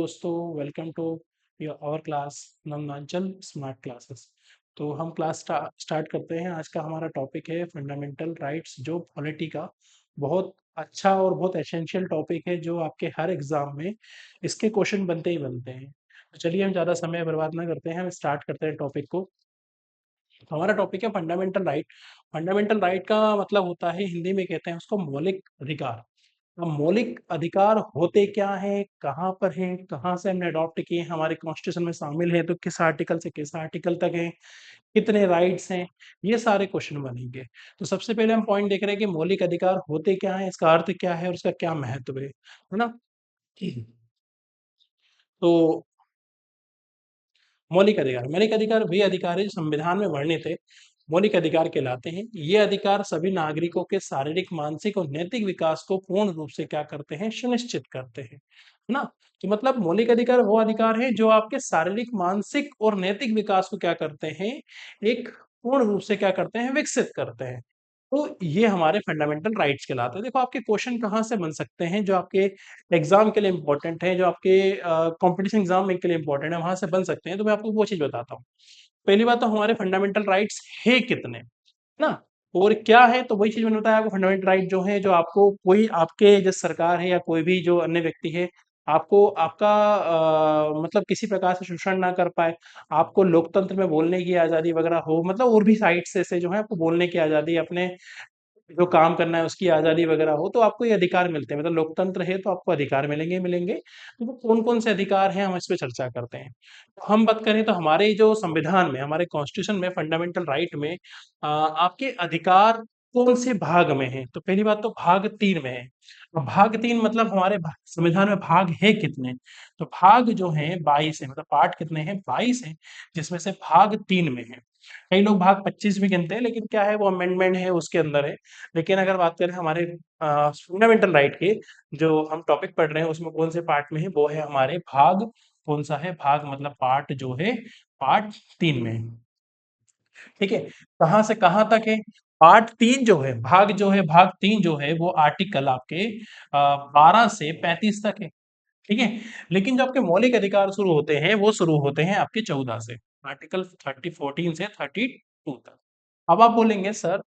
दोस्तों, welcome to our class Nandanchal smart classes. तो हम क्लास स्टार्ट करते हैं। आज का हमारा टॉपिक है फंडामेंटल राइट्स, जो पॉलिटी का बहुत अच्छा और बहुत एसेंशियल टॉपिक है, जो आपके हर एग्जाम में इसके क्वेश्चन बनते ही बनते हैं। तो चलिए हम ज़्यादा समय बर्बाद ना करते हैं, हम स्टार्ट करते हैं टॉपिक को। हमारा टॉपिक है फंडामेंटल राइट। फंडामेंटल राइट का मतलब होता है, हिंदी में कहते हैं उसको मौलिक अधिकार। अब मौलिक अधिकार होते क्या हैं, कहाँ पर हैं, कहाँ से हमने अडॉप्ट किए, हमारे कॉन्स्टिट्यूशन में शामिल है तो किस आर्टिकल से किस आर्टिकल तक हैं, कितने राइट्स हैं, ये सारे क्वेश्चन बनेंगे। तो सबसे पहले हम पॉइंट देख रहे हैं कि मौलिक अधिकार होते क्या हैं, इसका अर्थ क्या है और उसका क्या महत्व है ना। तो मौलिक अधिकार वे अधिकार है जो संविधान में वर्णित है, मौलिक अधिकार कहलाते हैं। ये अधिकार सभी नागरिकों के शारीरिक, मानसिक और नैतिक विकास को पूर्ण रूप से क्या करते हैं, सुनिश्चित करते हैं, है ना। तो मतलब मौलिक अधिकार वो अधिकार है जो आपके शारीरिक, मानसिक और नैतिक विकास को क्या करते हैं, एक पूर्ण रूप से क्या करते हैं, विकसित करते हैं। तो ये हमारे फंडामेंटल राइट्स कहलाते हैं। देखो आपके क्वेश्चन कहाँ से बन सकते हैं, जो आपके एग्जाम के लिए इंपॉर्टेंट है, जो आपके कंपटीशन एग्जाम में के लिए इंपॉर्टेंट है, वहां से बन सकते हैं। तो मैं आपको वो चीज बताता हूँ। पहली बात तो हमारे फंडामेंटल राइट्स है कितने, है ना। और क्या है, तो वही चीज मैंने बताया आपको। फंडामेंटल राइट जो है, जो आपको कोई आपके जो सरकार है या कोई भी जो अन्य व्यक्ति है, आपको आपका मतलब किसी प्रकार से शोषण ना कर पाए, आपको लोकतंत्र में बोलने की आजादी वगैरह हो, मतलब और भी साइट्स ऐसे जो है आपको बोलने की आजादी, अपने जो काम करना है उसकी आजादी वगैरह हो, तो आपको ये अधिकार मिलते हैं। मतलब लोकतंत्र है तो आपको अधिकार मिलेंगे ही मिलेंगे। तो वो कौन कौन से अधिकार हैं, हम इस पे चर्चा करते हैं। तो हम बात करें तो हमारे जो संविधान में, हमारे कॉन्स्टिट्यूशन में, फंडामेंटल राइट में आपके अधिकार कौन से भाग में है। तो पहली बात तो भाग 3 में है। अब भाग 3 मतलब हमारे संविधान में भाग है कितने, तो भाग जो है 22 है। मतलब पार्ट कितने हैं, 22 है, जिसमें से भाग 3 में है। कई लोग भाग 25 भी गिनते हैं, लेकिन क्या है, वो अमेंडमेंट है उसके अंदर है। लेकिन अगर बात करें हमारे फंडामेंटल राइट के, जो हम टॉपिक पढ़ रहे हैं उसमें कौन से पार्ट में है, वो है हमारे भाग, कौन सा है भाग, मतलब पार्ट जो है पार्ट 3 में है। ठीक है, कहाँ से कहाँ तक है। पार्ट 3 जो है, भाग जो है, भाग 3 जो है वो आर्टिकल आपके 12 से 35 तक है। ठीक है, लेकिन जो आपके मौलिक अधिकार शुरू होते हैं, वो शुरू होते हैं आपके 14 से, आर्टिकल 14 से 32 तक। अब आप बोलेंगे सर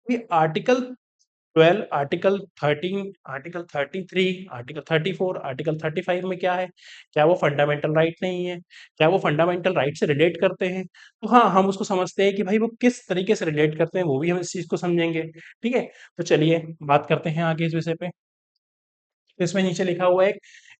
कि article 12, article 13, article 33, article 34, article 35 में क्या है, क्या वो फंडामेंटल राइट नहीं है, क्या वो फंडामेंटल राइट से रिलेट करते हैं। तो हाँ, हम उसको समझते हैं कि भाई वो किस तरीके से रिलेट करते हैं, वो भी हम इस चीज को समझेंगे। ठीक है, तो चलिए बात करते हैं आगे इस विषय पे। तो इसमें नीचे लिखा हुआ है,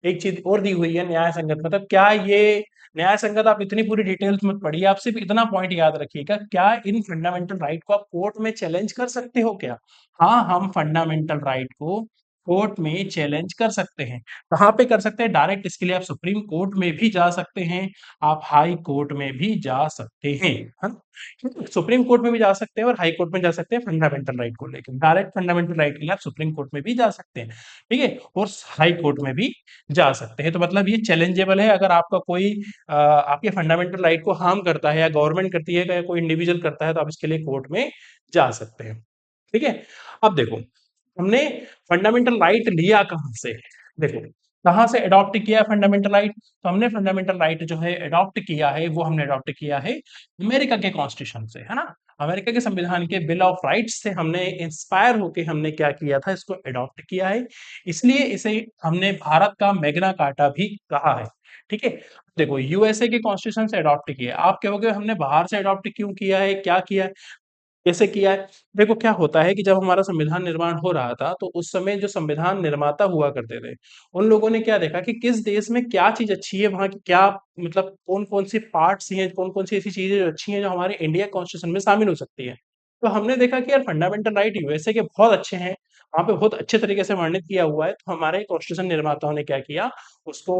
एक चीज और दी हुई है, न्याय संगत। मतलब क्या ये न्याय संगत, आप इतनी पूरी डिटेल्स मत पढ़िए, आप सिर्फ इतना पॉइंट याद रखिएगा, क्या इन फंडामेंटल राइट को आप कोर्ट में चैलेंज कर सकते हो क्या। हाँ, हम फंडामेंटल राइट को कोर्ट में चैलेंज कर सकते हैं। कहाँ पे कर सकते हैं, डायरेक्ट इसके लिए आप सुप्रीम कोर्ट में भी जा सकते हैं, आप हाई कोर्ट में भी जा सकते हैं, है ना? सुप्रीम कोर्ट में भी जा सकते हैं और हाई कोर्ट में जा सकते हैं फंडामेंटल राइट को लेकर। डायरेक्ट फंडामेंटल राइट के लिए आप सुप्रीम कोर्ट में भी जा सकते हैं, ठीक है, और हाई कोर्ट में भी जा सकते हैं। तो मतलब ये चैलेंजेबल है। अगर आपका कोई आपके फंडामेंटल राइट को हार्म करता है, या गवर्नमेंट करती है, या कोई इंडिविजुअल करता है, तो आप इसके लिए कोर्ट में जा सकते हैं। ठीक है, अब देखो हमने फंडामेंटल राइट लिया कहाँ से। देखो कहाँ से अडॉप्ट किया है फंडामेंटल राइट। तो हमने फंडामेंटल राइट जो है अडॉप्ट किया है, वो हमने अडॉप्ट किया है अमेरिका के कॉन्स्टिट्यूशन से, है ना। अमेरिका के संविधान के बिल ऑफ राइट्स से हमने इंस्पायर होके हमने क्या किया था, इसको अडॉप्ट किया है। इसलिए इसे हमने भारत का मैग्ना कार्टा भी कहा है। ठीक है, देखो यूएसए के कॉन्स्टिट्यूशन से अडॉप्ट किया है। आप कहोगे हमने बाहर से अडॉप्ट क्यों किया है, क्या किया है, कैसे किया है। देखो क्या होता है कि जब हमारा संविधान निर्माण हो रहा था, तो उस समय जो संविधान निर्माता हुआ करते थे, उन लोगों ने क्या देखा कि किस देश में क्या चीज अच्छी है, वहां की क्या, मतलब कौन कौन सी पार्ट्स हैं, कौन कौन सी ऐसी चीजें जो अच्छी हैं, जो हमारे इंडिया कॉन्स्टिट्यूशन में शामिल हो सकती है। तो हमने देखा कि यार फंडामेंटल राइट यूएसए के बहुत अच्छे हैं, वहां पे बहुत अच्छे तरीके से वर्णित किया हुआ है। तो हमारे कॉन्स्टिट्यूशन निर्माताओं ने क्या किया, उसको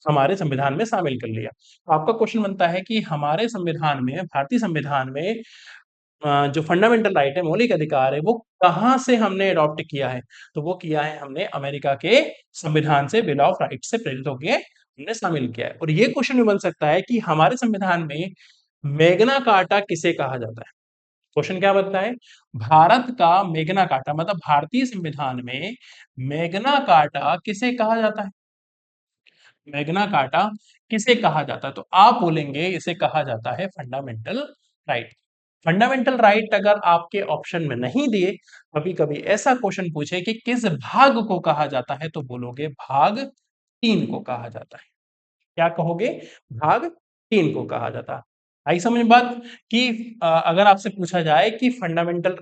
हमारे संविधान में शामिल कर लिया। तो आपका क्वेश्चन बनता है कि हमारे संविधान में, भारतीय संविधान में जो फंडामेंटल राइट है, मौलिक अधिकार है, वो कहाँ से हमने अडॉप्ट किया है। तो वो किया है हमने अमेरिका के संविधान से, बिल ऑफ राइट से प्रेरित होकर हमने शामिल किया है। और ये क्वेश्चन भी बन सकता है कि हमारे संविधान में मैग्ना कार्टा किसे कहा जाता है। क्वेश्चन क्या बनता है, भारत का मैग्ना कार्टा, मतलब भारतीय संविधान में मैग्ना कार्टा किसे कहा जाता है। मैग्ना कार्टा किसे कहा जाता है? तो आप बोलेंगे इसे कहा जाता है फंडामेंटल राइट। फंडामेंटल राइट अगर आपके ऑप्शन में नहीं दिए, कभी कभी ऐसा क्वेश्चन पूछे कि किस भाग को कहा जाता है, तो बोलोगे भाग 3 को कहा जाता है। क्या कहोगे? भाग 3 को कहा जाता है। आई समझ में बात कि अगर आपसे पूछा जाए कि फंडामेंटल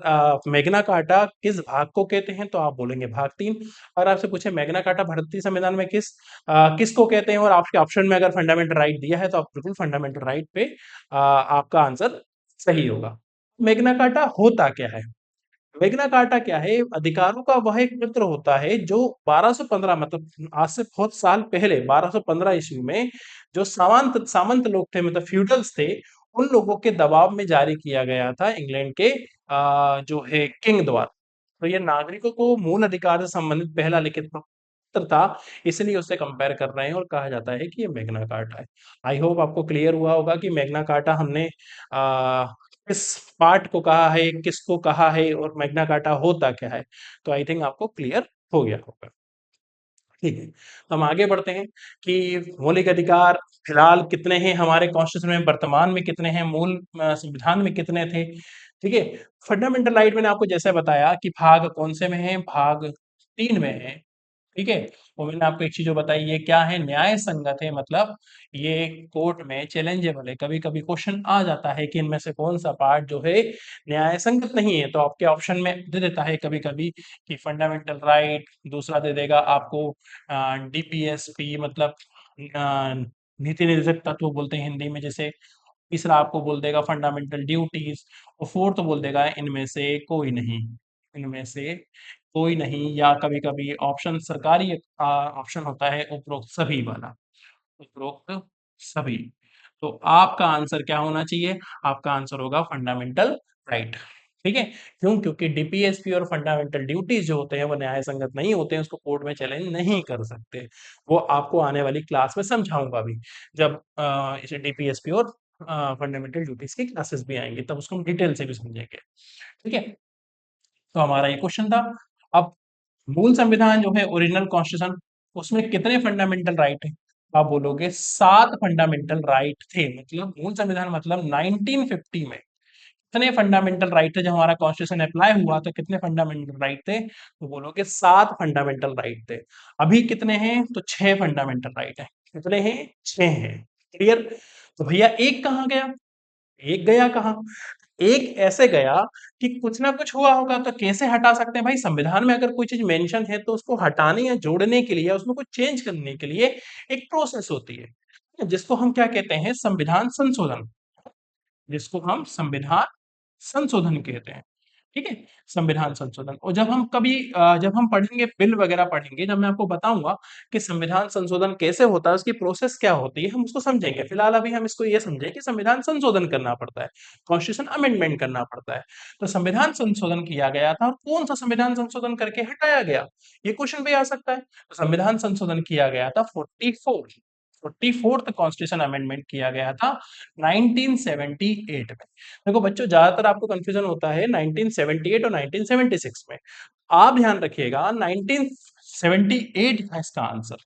मैग्ना कार्टा किस भाग को कहते हैं, तो आप बोलेंगे भाग 3। और आपसे पूछे मैग्ना कार्टा भारतीय संविधान में किसको कहते हैं, और आपके ऑप्शन में अगर फंडामेंटल राइट दिया है, तो आप बिल्कुल फंडामेंटल राइट पे आपका आंसर सही होगा। मैग्ना कार्टा होता क्या है? मैग्ना कार्टा क्या है? अधिकारों का वह एक पत्र होता है जो 1215, मतलब आज से बहुत साल पहले 1215 ईस्वी में जो सामंत सामंत लोग थे, मतलब फ्यूडल्स थे, उन लोगों के दबाव में जारी किया गया था इंग्लैंड के जो है किंग द्वारा। तो ये नागरिकों को मूल अधिकार से संबंधित पहला लिखित पत्र था, इसलिए उससे कंपेयर कर रहे हैं और कहा जाता है कि ये मैग्ना कार्टा है। आई होप आपको क्लियर हुआ होगा कि मैग्ना कार्टा हमने आ, किस पार्ट को कहा है, किसको कहा है, और मैग्ना कार्टा होता क्या है। तो आई थिंक आपको क्लियर हो गया होगा। ठीक है, तो हम आगे बढ़ते हैं कि मौलिक अधिकार फिलहाल कितने हैं हमारे कॉन्स्टिट्यूशन में, वर्तमान में कितने हैं, मूल संविधान में कितने थे। ठीक है, फंडामेंटल राइट मैंने आपको जैसे बताया कि भाग कौन से में है, भाग 3 में है। ठीक है, और मैंने आपको एक चीज जो बताई, ये क्या है, न्याय संगत है, मतलब ये कोर्ट में चैलेंजेबल है। कभी कभी क्वेश्चन आ जाता है कि इनमें से कौन सा पार्ट जो है न्याय संगत नहीं है, तो आपके ऑप्शन में दे देता है कभी कभी कि फंडामेंटल राइट, दूसरा दे देगा आपको डीपीएसपी, मतलब अ, नीति निर्देशक तत्व बोलते हैं हिंदी में, जैसे तीसरा आपको बोल देगा फंडामेंटल ड्यूटीज, और फोर्थ बोल देगा इनमें से कोई नहीं, इनमें से कोई नहीं, या कभी कभी ऑप्शन सरकारी ऑप्शन होता है उपरोक्त सभी वाला, उपरोक्त सभी। तो आपका आंसर क्या होना चाहिए? आपका आंसर होगा फंडामेंटल राइट। ठीक है, क्यों? क्योंकि डीपीएसपी और फंडामेंटल ड्यूटीज जो होते हैं वो न्याय संगत नहीं होते हैं, उसको कोर्ट में चैलेंज नहीं कर सकते। वो आपको आने वाली क्लास में समझाऊंगा भी, जब इसे डीपीएसपी और फंडामेंटल ड्यूटीज की क्लासेस भी आएंगी, तब उसको हम डिटेल से भी समझेंगे। ठीक है, तो हमारा ये क्वेश्चन था। अब मूल संविधान जो है ओरिजिनल कॉन्स्टिट्यूशन, उसमें कितने फंडामेंटल राइट है? आप बोलोगे 7 फंडामेंटल राइट थे, मतलब मूल संविधान मतलब 1950 में कितने फंडामेंटल राइट थे जब हमारा कॉन्स्टिट्यूशन अप्लाई हुआ, तो कितने फंडामेंटल राइट थे? तो बोलोगे 7 फंडामेंटल राइट थे। अभी कितने हैं? तो 6 फंडामेंटल राइट है। कितने हैं? 6 हैं। क्लियर? तो भैया एक कहाँ गया? एक गया कहाँ? एक ऐसे गया कि कुछ ना कुछ हुआ होगा, तो कैसे हटा सकते हैं भाई? संविधान में अगर कोई चीज मेंशन है, तो उसको हटाने या जोड़ने के लिए, उसमें कुछ चेंज करने के लिए एक प्रोसेस होती है, जिसको हम क्या कहते हैं? संविधान संशोधन, जिसको हम संविधान संशोधन कहते हैं। ठीक है, संविधान संशोधन। और जब हम कभी जब हम पढ़ेंगे बिल वगैरह पढ़ेंगे, जब मैं आपको बताऊंगा कि संविधान संशोधन कैसे होता है, उसकी प्रोसेस क्या होती है, हम उसको समझेंगे। फिलहाल अभी हम इसको ये समझें कि संविधान संशोधन करना पड़ता है, कॉन्स्टिट्यूशन अमेंडमेंट करना पड़ता है। तो संविधान संशोधन किया गया था, और कौन सा संविधान संशोधन करके हटाया गया, ये क्वेश्चन भी आ सकता है। तो संविधान संशोधन किया गया था 44th कॉन्स्टिट्यूशन अमेंडमेंट किया गया था 1978 में। देखो बच्चों, ज्यादातर आपको कंफ्यूजन होता है 1978 और 1976 में। आप ध्यान रखिएगा, 1978 था इसका आंसर।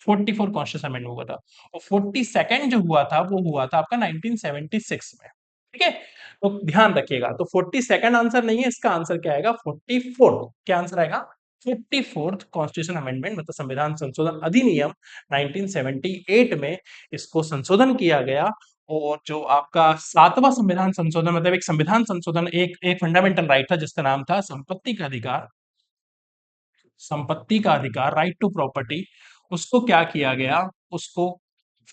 44 कॉन्स्टिट्यूशन अमेंडमेंट हुआ था, और 42nd जो हुआ था वो हुआ था आपका 1976 में। ठीक है, तो ध्यान रखिएगा। तो 42nd आंसर नहीं है, इसका आंसर क्या आएगा? 44th। क्या आंसर आएगा? 44th कॉन्स्टिट्यूशन अमेंडमेंट, मतलब संविधान संशोधन अधिनियम 1978 में इसको संशोधन किया गया। और जो आपका 7वां संविधान संशोधन, मतलब एक संविधान संशोधन, एक एक फंडामेंटल राइट था जिसका नाम था संपत्ति का अधिकार, संपत्ति का अधिकार, राइट टू प्रॉपर्टी। उसको क्या किया गया? उसको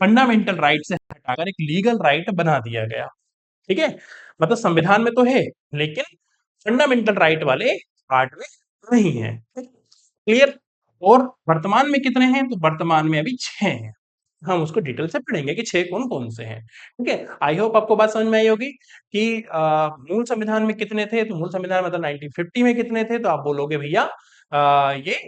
फंडामेंटल राइट से हटाकर एक लीगल राइट बना दिया गया। ठीक है, मतलब संविधान में तो है, लेकिन फंडामेंटल राइट वाले पार्ट में नहीं है। क्लियर? और वर्तमान में कितने हैं? तो वर्तमान में अभी 6 हैं। हम उसको डिटेल से पढ़ेंगे कि 6 कौन-कौन से हैं। ठीक है? आई होप आपको बात समझ में आई होगी कि मूल संविधान में कितने थे, तो मूल संविधान मतलब 1950 में कितने थे, तो आप बोलोगे भैया ये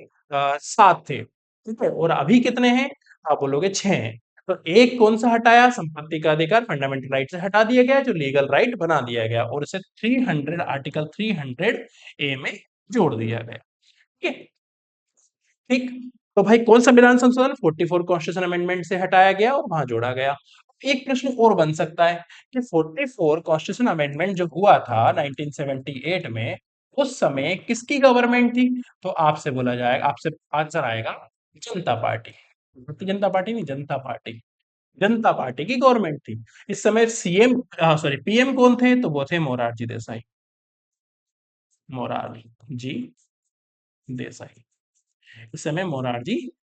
7 थे। ठीक है? और अभी कितने हैं? आप बोलोगे 6 हैं। तो एक कौन-सा हटाया? संपत्ति का अधिकार फंडामेंटल राइट से हटा दिया गया, जो लीगल राइट बना दिया गया, और इसे 300 आर्टिकल 300 ए में जोड़ दिया गया। ठीक है? ठीक। तो भाई कौन संविधान संशोधन 44 कॉन्स्टिट्यूशन अमेंडमेंट से हटाया गया और वहां जोड़ा गया। एक प्रश्न और बन सकता है कि 44 कॉन्स्टिट्यूशन अमेंडमेंट जो हुआ था 1978 में, उस समय किसकी गवर्नमेंट थी? तो आपसे बोला जाएगा, आपसे आंसर आएगा जनता पार्टी। भारतीय जनता पार्टी नहीं, जनता पार्टी। जनता पार्टी की गवर्नमेंट थी। इस समय सीएम, सॉरी, पीएम कौन थे? तो वो थे मोरारजी देसाई। मोरारजी देसाई। इस समय मोरारजी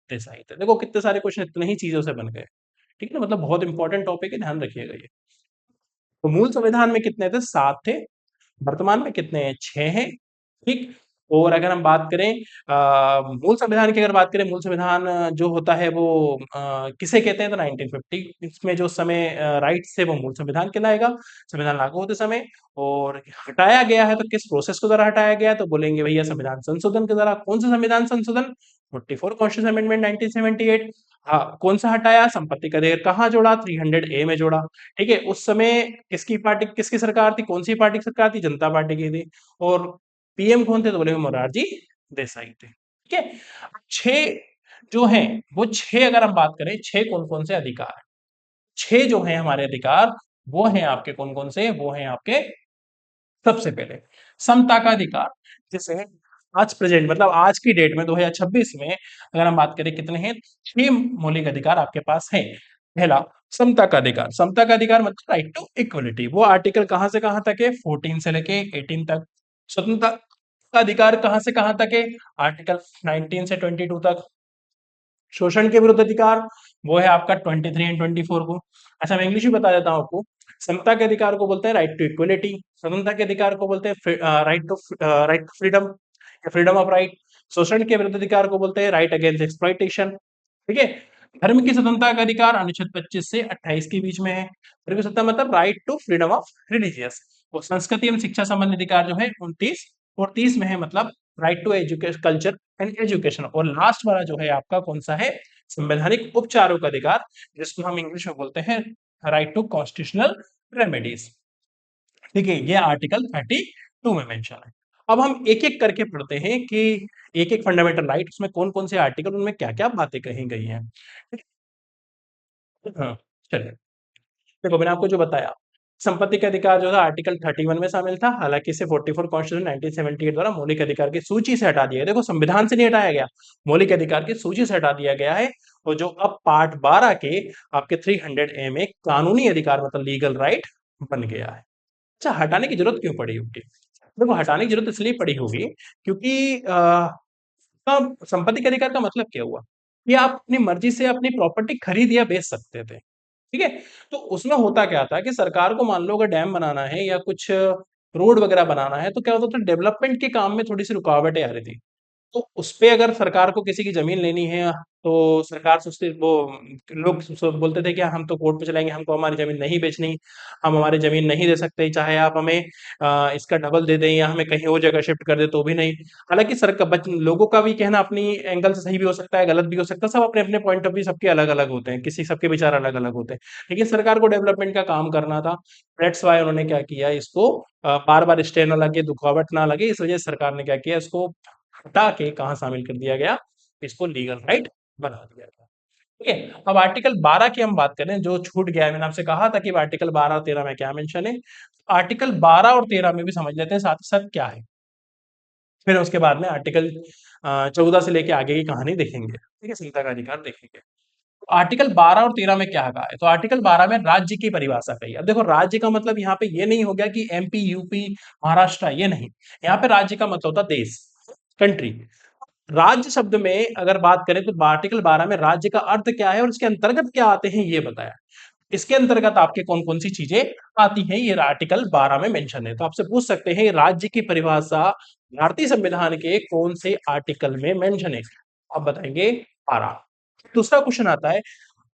देसाई थे। देखो कितने सारे क्वेश्चन इतने ही चीजों से बन गए। ठीक है ना, मतलब बहुत इंपॉर्टेंट टॉपिक है, ध्यान रखिएगा ये। तो मूल संविधान में कितने थे? 7 थे। वर्तमान में कितने हैं? 6 हैं। ठीक। और अगर हम बात करें मूल संविधान की, अगर बात करें मूल संविधान जो होता है वो किसे कहते हैं? तो 1950 इसमें जो समय राइट्स थे वो मूल संविधान कहलाएगा, संविधान लागू होते समय। और हटाया गया है तो किस प्रोसेस के द्वारा हटाया गया है? तो बोलेंगे भैया संविधान संशोधन के द्वारा। कौन सा संविधान संशोधन? 44 कॉन्स्टिट्यूशन अमेंडमेंट 1978। हाँ, कौन सा हटाया? संपत्ति का अधिकार कहाँ जोड़ा? 300A में जोड़ा। ठीक है, उस समय किसकी पार्टी, किसकी सरकार थी? कौन सी पार्टी की सरकार थी? जनता पार्टी की थी। और पीएम कौन थे? तो बोले मोरारजी देसाई थे। ठीक है, छह जो हैं वो छह, अगर हम बात करें छह कौन कौन से अधिकार हैं, छह जो हैं हमारे अधिकार, वो हैं आपके कौन कौन से? वो हैं आपके, सबसे पहले समता का अधिकार, जिसे आज प्रेजेंट मतलब आज की डेट में 2026 में अगर हम बात करें कितने हैं? छह मौलिक अधिकार आपके पास हैं। पहला समता का अधिकार। समता का अधिकार मतलब राइट टू इक्वलिटी। वो आर्टिकल कहां से कहां तक है? 14 से लेके 18 तक। स्वतंत्रता का अधिकार कहां से कहां तक है? आर्टिकल 19 से 22 तक। शोषण के विरुद्ध अधिकार वो है आपका 23 एंड 24 को। अच्छा, मैं इंग्लिश में बता देता हूँ आपको। समता के अधिकार को बोलते हैं राइट टू इक्वलिटी। स्वतंत्रता के अधिकार को बोलते हैं राइट टू फ्रीडम या फ्रीडम ऑफ राइट। शोषण के विरुद्ध अधिकार को बोलते हैं राइट अगेंस्ट एक्सप्लॉइटेशन। ठीक है। धर्म की स्वतंत्रता का अधिकार अनुच्छेद 25 से 28 के बीच में है। धर्म की स्वतंत्रता मतलब right to freedom of religious. और संस्कृति एवं शिक्षा संबंधी अधिकार जो है 29 और 30 में है, मतलब right to education, culture and education. और लास्ट वाला जो है आपका कौन सा है? संवैधानिक उपचारों का अधिकार, जिसको हम इंग्लिश में बोलते हैं राइट टू कॉन्स्टिट्यूशनल रेमेडीज। ठीक है, ये आर्टिकल 32 में मेंशन है। अब हम एक एक करके पढ़ते हैं कि एक एक फंडामेंटल राइट उसमें कौन कौन से आर्टिकल, उनमें क्या क्या बातें कही गई हैं। ठीक है? हाँ, चलिए। देखो मैंने आपको जो बताया, संपत्ति का अधिकार जो था आर्टिकल 31 में शामिल था, हालांकि इसे 44 कॉन्स्टिट्यूशन 1978 द्वारा मौलिक अधिकार की सूची से हटा दिया गया। देखो संविधान से नहीं हटाया गया, मौलिक अधिकार की सूची से हटा दिया गया है। और जो अब पार्ट 12 के आपके 300A में कानूनी अधिकार मतलब लीगल राइट बन गया है। अच्छा, हटाने की जरूरत क्यों पड़ी होगी? देखो हटाने की जरूरत इसलिए पड़ी होगी क्योंकि संपत्ति के अधिकार का मतलब क्या हुआ कि आप अपनी मर्जी से अपनी प्रॉपर्टी खरीद या बेच सकते थे। ठीक है, तो उसमें होता क्या था कि सरकार को मान लो अगर डैम बनाना है या कुछ रोड वगैरह बनाना है, तो क्या होता था, डेवलपमेंट के काम में थोड़ी सी रुकावटें आ रही थी। तो उसपे अगर सरकार को किसी की जमीन लेनी है, तो सरकार सोचती वो लोग बोलते थे कि हम तो कोर्ट पे चलेंगे, हमको हमारी जमीन नहीं बेचनी, हम हमारी जमीन नहीं दे सकते, चाहे आप हमें इसका डबल दे दें या हमें कहीं और जगह शिफ्ट कर दे तो भी नहीं। हालांकि सरकार, लोगों का भी कहना अपनी एंगल से सही भी हो सकता है, गलत भी हो सकता है, सब अपने अपने पॉइंट ऑफ व्यू सबके अलग अलग होते हैं, किसी सबके विचार अलग अलग होते हैं। लेकिन सरकार को डेवलपमेंट का काम करना था, दैट्स वाई उन्होंने क्या किया, इसको बार बार स्टे ना लगे, रुकावट ना लगे, इस वजह से सरकार ने क्या किया, इसको हटा के कहाँ शामिल कर दिया गया, इसको लीगल राइट बना दिया गया। ठीक है, अब आर्टिकल 12 की हम बात करें, जो छूट गया है, मैंने आपसे कहा था कि आर्टिकल 12 और 13 में क्या मेंशन है। आर्टिकल 12 और 13 में भी समझ लेते हैं साथ ही साथ क्या है, फिर उसके बाद में आर्टिकल 14 से लेके आगे की कहानी देखेंगे। ठीक है, संहिता का अधिकार देखेंगे। आर्टिकल 12 और 13 में क्या कहा है? तो आर्टिकल 12 में राज्य की परिभाषा कही है। अब देखो राज्य का मतलब यहाँ पे ये नहीं हो गया कि एमपी, यूपी, महाराष्ट्र, ये नहीं। यहाँ पे राज्य का मतलब होता है देश, कंट्री। राज्य शब्द में अगर बात करें तो आर्टिकल 12 में राज्य का अर्थ क्या है और इसके अंतर्गत क्या आते हैं ये बताया। इसके अंतर्गत आपके कौन कौन सी चीजें आती हैं, ये आर्टिकल 12 में मेंशन है। तो आपसे पूछ सकते हैं राज्य की परिभाषा भारतीय संविधान के कौन से आर्टिकल में मेंशन है? आप बताएंगे 12। दूसरा क्वेश्चन आता है,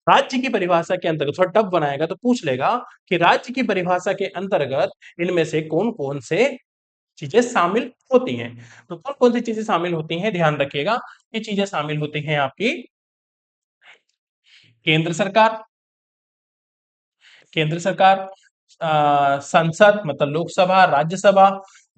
राज्य की परिभाषा के अंतर्गत, थोड़ा टफ बनाएगा तो पूछ लेगा कि राज्य की परिभाषा के अंतर्गत इनमें से कौन कौन से चीजें शामिल होती हैं। तो कौन कौन सी चीजें शामिल होती हैं, ध्यान रखिएगा। ये चीजें शामिल होती हैं आपकी केंद्र सरकार, केंद्र सरकार, संसद मतलब लोकसभा, राज्यसभा,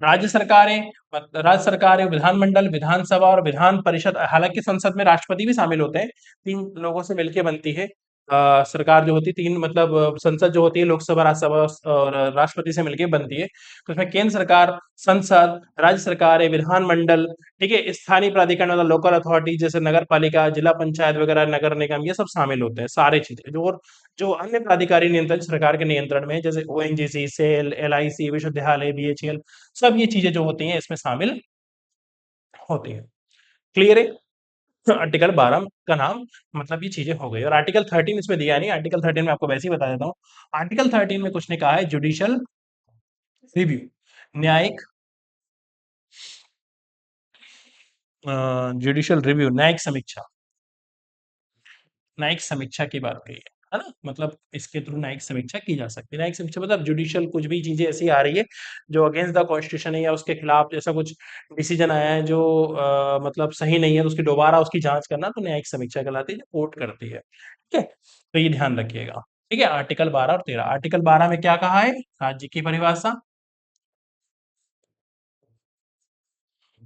राज्य सरकारें, विधानमंडल, विधानसभा और विधान परिषद, हालांकि संसद में राष्ट्रपति भी शामिल होते हैं, तीन लोगों से मिलकर बनती है सरकार जो होती है, तीन मतलब संसद जो होती है, लोकसभा, राज्यसभा और राष्ट्रपति से मिलकर बनती है। तो इसमें केंद्र सरकार, संसद, राज्य सरकारें, विधानमंडल, ठीक है, स्थानीय प्राधिकरण मतलब लोकल अथॉरिटी जैसे नगर पालिका, जिला पंचायत वगैरह, नगर निगम, ये सब शामिल होते हैं सारे चीजें। जो और जो अन्य प्राधिकारी नियंत्रण सरकार के नियंत्रण में है, जैसे ओएनजीसी, सेल, एलआईसी, विश्वविद्यालय, बीएचईएल, सब ये चीजें जो होती हैं इसमें शामिल होती हैं। क्लियर है? तो आर्टिकल 12 का नाम मतलब ये चीजें हो गई। और आर्टिकल 13 इसमें दिया नहीं, आर्टिकल 13 में आपको वैसे ही बता देता हूँ। आर्टिकल 13 में कुछ ने कहा है जुडिशियल रिव्यू, न्यायिक जुडिशियल रिव्यू, न्यायिक समीक्षा, न्यायिक समीक्षा की बात कही है ना? मतलब इसके थ्रू न्यायिक समीक्षा की जा सकती है। न्यायिक समीक्षा मतलब जुडिशियल कुछ भी चीजें ऐसी आ रही है जो अगेंस्ट द कॉन्स्टिट्यूशन है या उसके खिलाफ जैसा कुछ डिसीजन आया है जो मतलब सही नहीं है, तो उसकी दोबारा उसकी जांच करना तो न्यायिक समीक्षा कहलाती है, जो कोर्ट करती है। ठीक है, तो ये ध्यान रखिएगा। ठीक है, आर्टिकल 12 और 13। आर्टिकल 12 में क्या कहा है? राज्य की परिभाषा।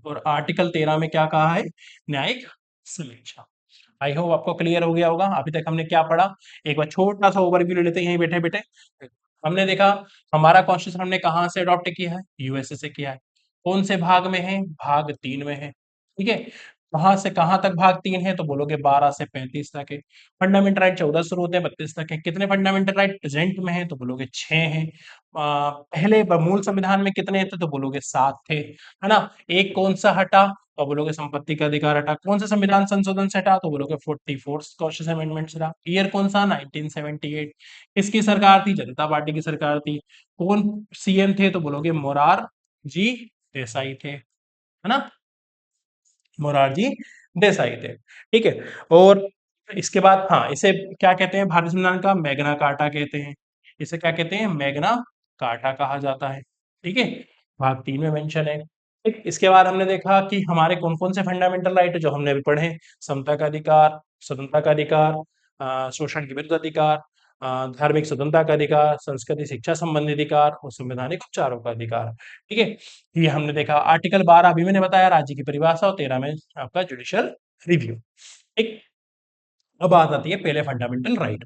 और आर्टिकल 13 में क्या कहा है? न्यायिक समीक्षा। आई होप आपको क्लियर हो गया होगा। अभी तक हमने क्या पढ़ा, एक बार छोटा सा ओवरव्यू ले लेते हैं यहीं बैठे बैठे। हमने देखा हमारा कॉन्स्टिट्यूशन हमने कहाँ से अडॉप्ट किया है? यूएसए से किया है। कौन से भाग में है? भाग 3 में है। ठीक है, कहाँ से कहाँ तक भाग 3 है? तो बोलोगे 12 से 35 तक है। फंडामेंटल राइट 14 शुरू होते हैं, 32 तक है। कितने फंडामेंटल राइट प्रेजेंट में है? तो बोलोगे 6 हैं। पहले मूल संविधान में कितने थे? तो बोलोगे 7 थे, है ना? एक कौन सा हटा? तो बोलोगे संपत्ति का अधिकार हटा। कौन सा संविधान संशोधन से हटा? तो बोलोगे 44th कॉन्स्टिट्यूशन अमेंडमेंट से हटा। ईयर कौन सा? 1978। किसकी सरकार थी? जनता पार्टी की सरकार थी। कौन सीएम थे? तो बोलोगे मोरारजी देसाई थे, है ना? मोरारजी देसाई थे। ठीक है, और इसके बाद हाँ, इसे क्या कहते हैं? भारतीय संविधान का मैग्ना कार्टा कहते हैं। इसे क्या कहते हैं? मैग्ना कार्टा कहा जाता है। ठीक है, भाग 3 में मेंशन है। ठीक, इसके बाद हमने देखा कि हमारे कौन कौन से फंडामेंटल राइट है जो हमने अभी पढ़े। समता का अधिकार, स्वतंत्रता का अधिकार, शोषण के विरुद्ध अधिकार, धार्मिक स्वतंत्रता का अधिकार, संस्कृति शिक्षा संबंधी अधिकार और संवैधानिक उपचारों का अधिकार। ठीक है, ये हमने देखा। आर्टिकल 12 अभी मैंने बताया राज्य की परिभाषा, और 13 में आपका जुडिशियल रिव्यू। ठीक, अब बात आती है पहले फंडामेंटल राइट।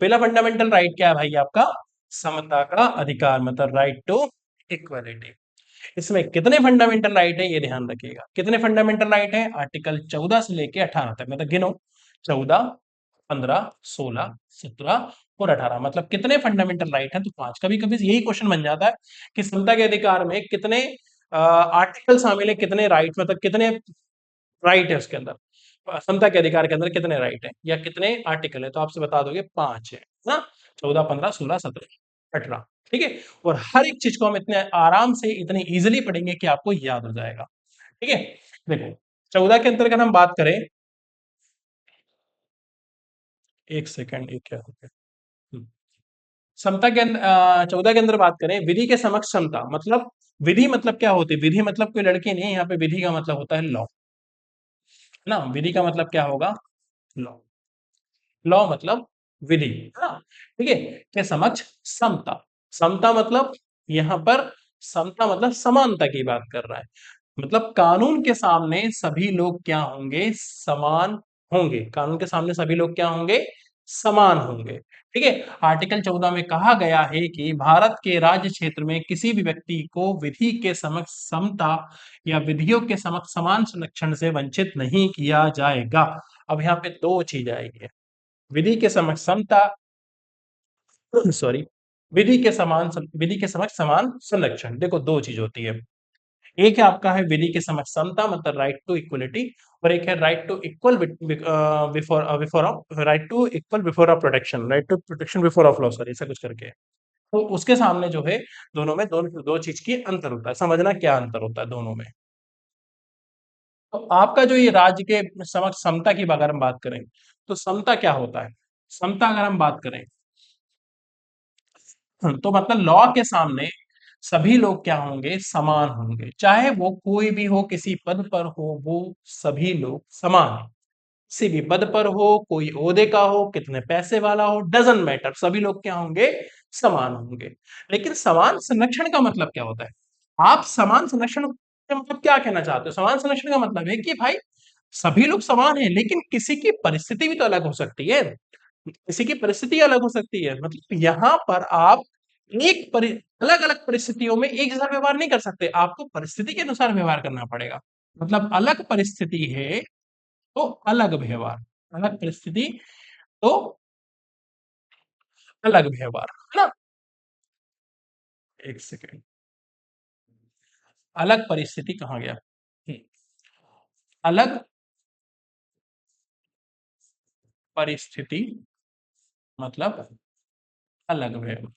पहला फंडामेंटल राइट क्या है भाई? आपका समता का अधिकार, मतलब राइट टू इक्वलिटी। इसमें कितने फंडामेंटल राइट है ये ध्यान रखिएगा। कितने फंडामेंटल राइट है? आर्टिकल 14 से लेके 18 तक, मतलब गिनो। 14, 15, 16, 17 और 18, मतलब कितने फंडामेंटल राइट हैं? तो 5। कभी कभी यही क्वेश्चन बन जाता है कि समता के अधिकार में कितने आर्टिकल शामिल है, कितने राइट, मतलब कितने राइट है उसके अंदर, समता के अधिकार के अंदर कितने राइट है या कितने आर्टिकल है? तो आपसे बता दोगे 5 है ना? 14, 15, 16, 17, 18। ठीक है, और हर एक चीज को हम इतने आराम से, इतने इजीली पढ़ेंगे कि आपको याद हो जाएगा। ठीक है, देखो 14 के अंतर्गत हम बात करें। एक सेकंड, ये क्या हो गया? हम्म, समता के 14 के अंदर बात करें, विधि के समक्ष समता, मतलब विधि मतलब क्या होती है? विधि मतलब कोई लड़की नहीं है यहाँ पे। विधि का मतलब होता है लॉ, है ना? विधि का मतलब क्या होगा? लॉ। लॉ मतलब विधि, है ना? ठीक है, के समक्ष समता। समता मतलब यहाँ पर समता मतलब समानता की बात कर रहा है। मतलब कानून के सामने सभी लोग क्या होंगे? समान होंगे। कानून के सामने सभी लोग क्या होंगे? समान होंगे। ठीक है, आर्टिकल 14 में कहा गया है कि भारत के राज्य क्षेत्र में किसी भी व्यक्ति को विधि के समक्ष समता या विधियों के समक्ष समान संरक्षण से वंचित नहीं किया जाएगा। अब यहाँ पे दो चीज आएगी। विधि के समक्ष समता, सॉरी, विधि के समक्ष समान संरक्षण। देखो दो चीज होती है। एक है आपका है विधि के समक्ष समता, मतलब राइट टू इक्वलिटी, और एक है right to equal before before right to equal before of protection, right to protection before of law, sorry, ऐसा कुछ करके है। तो उसके सामने जो है, दोनों में दो चीज की अंतर होता है। समझना क्या अंतर होता है दोनों में। तो आपका जो ये राज्य के समक्ष समता की अगर हम बात करें, तो समता क्या होता है? समता अगर हम बात करें, तो मतलब लॉ के सामने सभी लोग क्या होंगे? समान होंगे। चाहे वो कोई भी हो, किसी पद पर हो, वो सभी लोग समान हैं। किसी भी पद पर हो, कोई ओहदे का हो, कितने पैसे वाला हो, डजंट मैटर, सभी लोग क्या होंगे? समान होंगे। लेकिन समान संरक्षण का मतलब क्या होता है? आप समान संरक्षण का मतलब क्या कहना चाहते हो? समान संरक्षण का मतलब है कि भाई सभी लोग समान हैं, लेकिन किसी की परिस्थिति भी तो अलग हो सकती है। किसी की परिस्थिति अलग हो सकती है। मतलब यहाँ पर आप एक परि अलग-अलग परिस्थितियों में एक जैसा व्यवहार नहीं कर सकते। आपको परिस्थिति के अनुसार व्यवहार करना पड़ेगा। मतलब अलग परिस्थिति है तो अलग व्यवहार, अलग परिस्थिति तो अलग व्यवहार, है ना? 1 सेकंड। अलग परिस्थिति कहाँ गया? हुँ, अलग परिस्थिति मतलब अलग व्यवहार।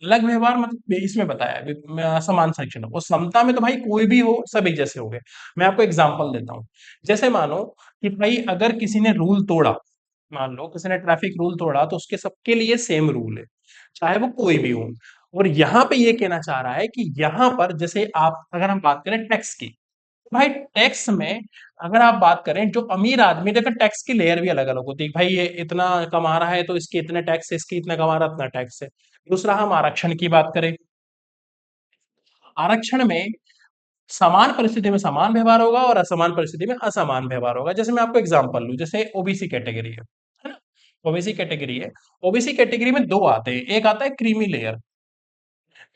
अलग व्यवहार मतलब इसमें बताया है समान संरक्षण और समता में तो भाई कोई भी हो सब एक जैसे हो गए। मैं आपको एग्जांपल देता हूँ। जैसे मानो कि भाई अगर किसी ने रूल तोड़ा, मान लो किसी ने ट्रैफिक रूल तोड़ा तो उसके सबके लिए सेम रूल है, चाहे वो कोई भी हो। और यहाँ पे ये कहना चाह रहा है कि यहाँ पर जैसे आप अगर हम बात करें टैक्स की, भाई टैक्स में अगर आप बात करें जो अमीर आदमी देखो टैक्स की लेयर भी अलग अलग होती है भाई ये इतना कमा रहा है तो इसके इतने टैक्स है इसके इतना कमा रहा है इतना टैक्स है। दूसरा हम आरक्षण की बात करें, आरक्षण में समान परिस्थिति में समान व्यवहार होगा और असमान परिस्थिति में असमान व्यवहार होगा। जैसे मैं आपको एग्जांपल लूं, जैसे ओबीसी कैटेगरी है ना? ओबीसी कैटेगरी है। ओबीसी कैटेगरी में दो आते हैं, एक आता है क्रीमी लेयर।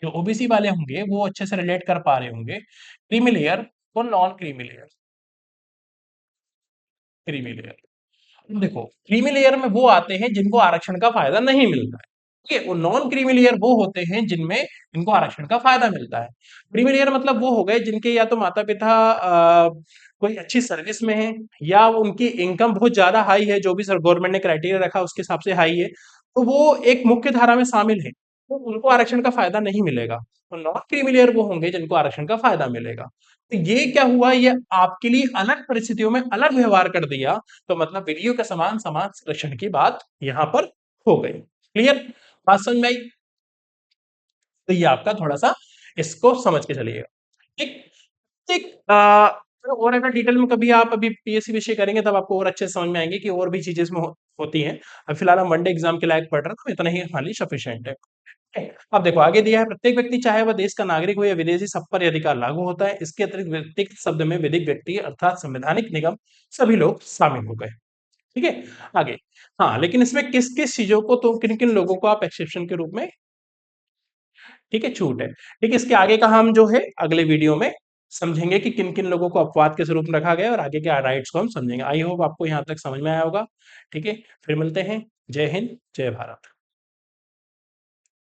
जो ओबीसी वाले होंगे वो अच्छे से रिलेट कर पा रहे होंगे, क्रीमी लेयर और non creamy layer. Creamy layer देखो, क्रीमी लेयर में वो आते हैं जिनको आरक्षण का फायदा नहीं मिलता है। ठीक है, वो नॉन क्रीमी लेयर वो होते हैं जिनमें इनको आरक्षण का फायदा मिलता है। क्रीमी लेयर मतलब वो हो गए जिनके या तो माता पिता कोई अच्छी सर्विस में है या उनकी इनकम बहुत ज्यादा हाई है, जो भी सर गवर्नमेंट ने क्राइटेरिया रखा उसके हिसाब से हाई है, तो वो एक मुख्य धारा में शामिल है, तो उनको आरक्षण का फायदा नहीं मिलेगा। तो नॉन क्रीमी लेयर वो होंगे जिनको आरक्षण का फायदा मिलेगा। तो ये क्या हुआ, ये आपके लिए अलग परिस्थितियों में अलग व्यवहार कर दिया। तो मतलब विधियों के समान समान संरक्षण की बात यहाँ पर हो गई। क्लियर? बात समझ में आई? तो ये आपका थोड़ा सा इसको समझ के चलिएगा। ठीक। ठीक। और अगर डिटेल में कभी आप अभी पीएससी विषय करेंगे तब आपको और अच्छे से समझ में आएंगे कि और भी चीजें इसमें होती हैं। अब फिलहाल हम वनडे एग्जाम के लायक पढ़ रहे हैं तो इतना ही हमारे लिए सफिशियंट है। ठीक है। अब देखो आगे दिया है, प्रत्येक व्यक्ति चाहे वह देश का नागरिक हो या विदेशी सब पर यह अधिकार लागू होता है। इसके अतिरिक्त व्यक्तिगत शब्द में विधिक व्यक्ति अर्थात संवैधानिक निगम सभी लोग शामिल हो गए। ठीक है। आगे, हाँ लेकिन इसमें किस किस चीजों को तो किन किन लोगों को आप एक्सेप्शन के रूप में, ठीक है, छूट है। ठीक है, इसके आगे का हम जो है अगले वीडियो में समझेंगे कि किन किन लोगों को अपवाद के स्वरूप में रखा गया है और आगे के राइट्स को हम समझेंगे। आई होप आपको यहाँ तक समझ में आया होगा। ठीक है, फिर मिलते हैं। जय हिंद, जय भारत।